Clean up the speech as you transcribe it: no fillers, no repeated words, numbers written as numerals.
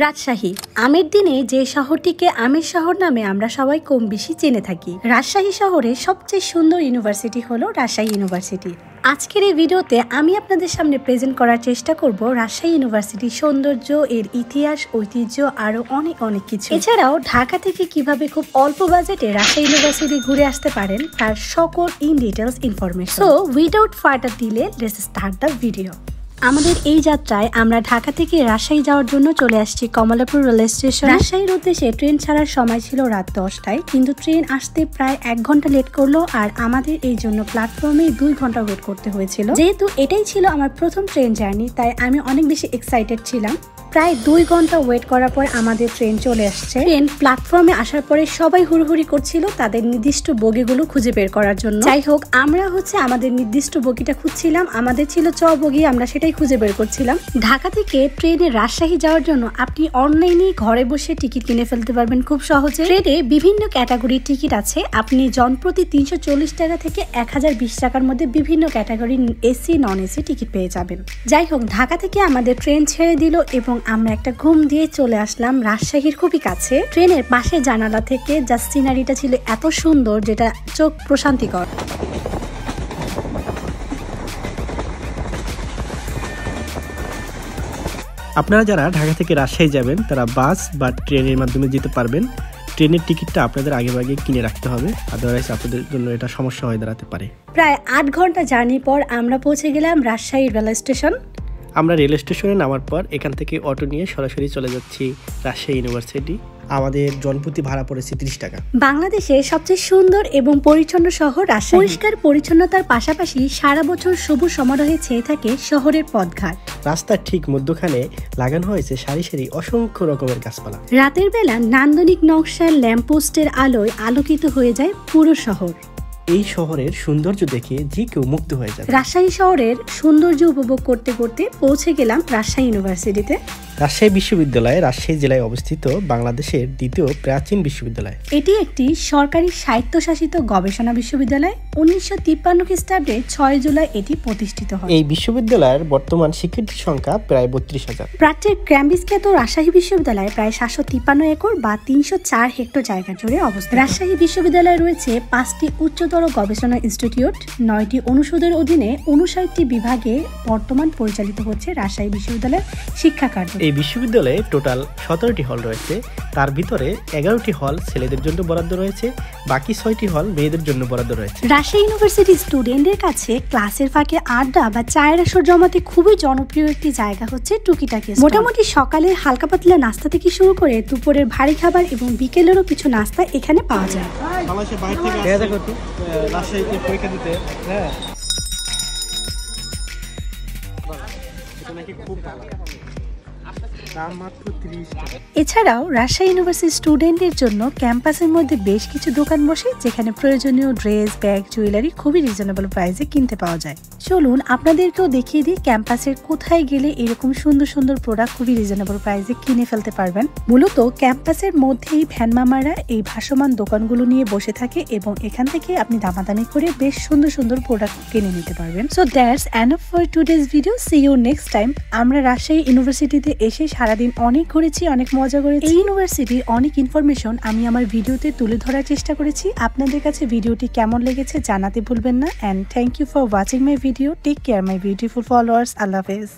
রাজশাহী আমের দিনে যে শহরটিকে আমের শহর নামে আমরা সবাই কম বেশি জেনে থাকি। রাজশাহী শহরের সবচেয়ে সুন্দর ইউনিভার্সিটি হলো রাজশাহী ইউনিভার্সিটি। আজকের এই ভিডিওতে আমি আপনাদের সামনে প্রেজেন্ট করার চেষ্টা করব রাজশাহী ইউনিভার্সিটির সৌন্দর্য, এর ইতিহাস, ঐতিহ্য আরো অনেক কিছু। এছাড়াও ঢাকা থেকে কিভাবে খুব অল্প বাজেটে রাজশাহী ইউনিভার্সিটি ঘুরে আসতে পারেন তার সকল in details information. So without further delay let's start the video. আমাদের এই যাত্রায় আমরা ঢাকা থেকে রাজশাহী যাওয়ার জন্য চলে আসছি কমলাপুর রেল স্টেশন। রাজশাহীর উদ্দেশ্যে ট্রেন ছাড়ার সময় ছিল রাত 10টায়, কিন্তু ট্রেন আসতে প্রায় 1 ঘন্টা লেট করলো আর আমাদের এই জন্য প্ল্যাটফর্মে 2 ঘন্টা ওয়েট করতে হয়েছিল। যেহেতু এটাই ছিল আমার প্রথম ট্রেন জার্নি, তাই আমি অনেক বেশি এক্সাইটেড ছিলাম। প্রায় 2 ঘন্টা ওয়েট করার পর আমাদের ট্রেন চলে আসছে। ট্রেন প্ল্যাটফর্মে আসার পরে সবাই হুড়োহুড়ি করছিল তাদের নির্দিষ্ট বগিগুলো খুঁজে বের করার জন্য। যাই হোক, আমরা আমাদের নির্দিষ্ট বগিটা খুঁজছিলাম। আমাদের ছিল চ বগি, আমরা সেটাই খুঁজে বের করছিলাম। ঢাকা থেকে ট্রেনে রাজশাহী যাওয়ার জন্য আপনি অনলাইনে ঘরে বসে টিকিট কিনে ফেলতে পারবেন খুব সহজে। ট্রেনে বিভিন্ন ক্যাটাগরির টিকিট আছে। আপনি জনপ্রতি 340 টাকা থেকে 1020 টাকার মধ্যে বিভিন্ন ক্যাটাগরির এসি নন এসি টিকিট পেয়ে যাবেন। যাই হোক, ঢাকা থেকে আমাদের ট্রেন ছেড়ে দিল এবং আমরা একটা ঘুম দিয়ে চলে আসলাম রাজশাহীর খুবই কাছে। ট্রেনের পাশে জানালা থেকে জাস্ট সিনারিটা ছিল এত সুন্দর, যেটা চোখ প্রশান্তিকর। আপনারা যারা ঢাকা থেকে রাজশাহী যাবেন তারা বাস বা ট্রেনের মাধ্যমে যেতে পারবেন। ট্রেনের টিকিটটা আপনাদের আগে কিনে রাখতে হবে, আদারওয়াইজ আপনাদের জন্য এটা সমস্যা হয়ে দাঁড়াতে পারে। প্রায় 8 ঘন্টা জার্নি পর আমরা পৌঁছে গেলাম রাজশাহী রেল স্টেশন। আমরা রেল স্টেশনে নামার পর এখান থেকে অটো নিয়ে সরাসরি চলে যাচ্ছি রাজশাহী ইউনিভার্সিটি। আমাদের জনপ্রতি ভাড়া পড়েছে 30 টাকা। বাংলাদেশের সবচেয়ে সুন্দর এবং পরিচ্ছন্ন শহর রাজশাহী। পরিষ্কার পরিচ্ছন্নতার পাশাপাশি সারা বছর সবুজ সমারোহে ছেয়ে থাকে শহরের পথঘাট। রাস্তার ঠিক মধ্যখানে লাগানো হয়েছে সারি সারি অসংখ্য রকমের গাছপালা। রাতের বেলা নান্দনিক নকশার ল্যাম্পপোস্টের আলোয় আলোকিত হয়ে যায় পুরো শহর। এই শহরের সৌন্দর্য দেখে যে কেউ মুগ্ধ হয়ে যায়। রাজশাহী শহরের সৌন্দর্য উপভোগ করতে করতে পৌঁছে গেলাম রাজশাহী ইউনিভার্সিটিতে। রাজশাহী বিশ্ববিদ্যালয় রাজশাহী জেলায় অবস্থিত বাংলাদেশের দ্বিতীয় প্রাচীন বিশ্ববিদ্যালয়। এটি একটি সরকারি স্বায়ত্তশাসিত গবেষণা বিশ্ববিদ্যালয়। 1953 খ্রিস্টাব্দে 6 জুলাই এটি প্রতিষ্ঠিত হয়। এই বিশ্ববিদ্যালয়ের বর্তমান শিক্ষার্থীর সংখ্যা প্রায় 32,000। প্রাচ্যের ক্যাম্ব্রিজ খ্যাত রাজশাহী বিশ্ববিদ্যালয় প্রায় 753 একর বা 304 হেক্টর জায়গা জুড়ে অবস্থিত। রাজশাহী বিশ্ববিদ্যালয়ে রয়েছে 5টি উচ্চতর গবেষণা ইনস্টিটিউট, 9টি অনুষদের অধীনে 59টি বিভাগে বর্তমান পরিচালিত হচ্ছে রাজশাহী বিশ্ববিদ্যালয়ের শিক্ষা কার্য। এই বিশ্ববিদ্যালয়ে টোটাল 17টি হল রয়েছে। তার ভিতরে 11টি হল ছেলেদের জন্য বরাদ্দ রয়েছে, বাকি 6টি হল মেয়েদের জন্য বরাদ্দ রয়েছে। রাজশাহী ইউনিভার্সিটির স্টুডেন্টদের কাছে ক্লাসের ফাঁকে আড্ডা বা চায়ের আসর জমাতে খুবই জনপ্রিয় একটি জায়গা হচ্ছে টুকিটাকি। মোটামুটি সকালে হালকা পাতলা নাস্তা থেকে শুরু করে দুপুরের ভারী খাবার এবং বিকেলেরও কিছু নাস্তা এখানে পাওয়া যায়। এছাড়াও রাজশাহী ইউনিভার্সিটি স্টুডেন্টদের জন্য ক্যাম্পাসের মধ্যে বেশ কিছু দোকান বসে, যেখানে প্রয়োজনীয় ড্রেস, ব্যাগ, জুয়েলারি খুবই রিজনেবল প্রাইসে কিনতে পাওয়া যায়। চলুন আপনাদেরকেও দেখিয়ে দিই ক্যাম্পাসের কোথায় গেলে এরকম সুন্দর সুন্দর প্রোডাক্ট খুবই রিজনেবল প্রাইসে কিনে ফেলতে পারবেন। মূলত ক্যাম্পাসের মধ্যেই ভ্যান মামারা এই ভাসমান দোকানগুলো নিয়ে বসে থাকে এবং এখান থেকে আপনি দামাদামি করে বেশ সুন্দর সুন্দর প্রোডাক্ট কিনে নিতে পারবেন। So that's enough for today's video. See you next time. আমরা রাজশাহী ইউনিভার্সিটিতে এসে সারাদিন অনেক ঘুরেছি, অনেক মজা করেছি। এই ইউনিভার্সিটির অনেক ইনফরমেশন আমি আমার ভিডিওতে তুলে ধরার চেষ্টা করেছি। আপনাদের কাছে ভিডিওটি কেমন লেগেছে জানাতে ভুলবেন না। And thank you for watching my video. Take care my beautiful followers. আল্লাহ হাফেজ।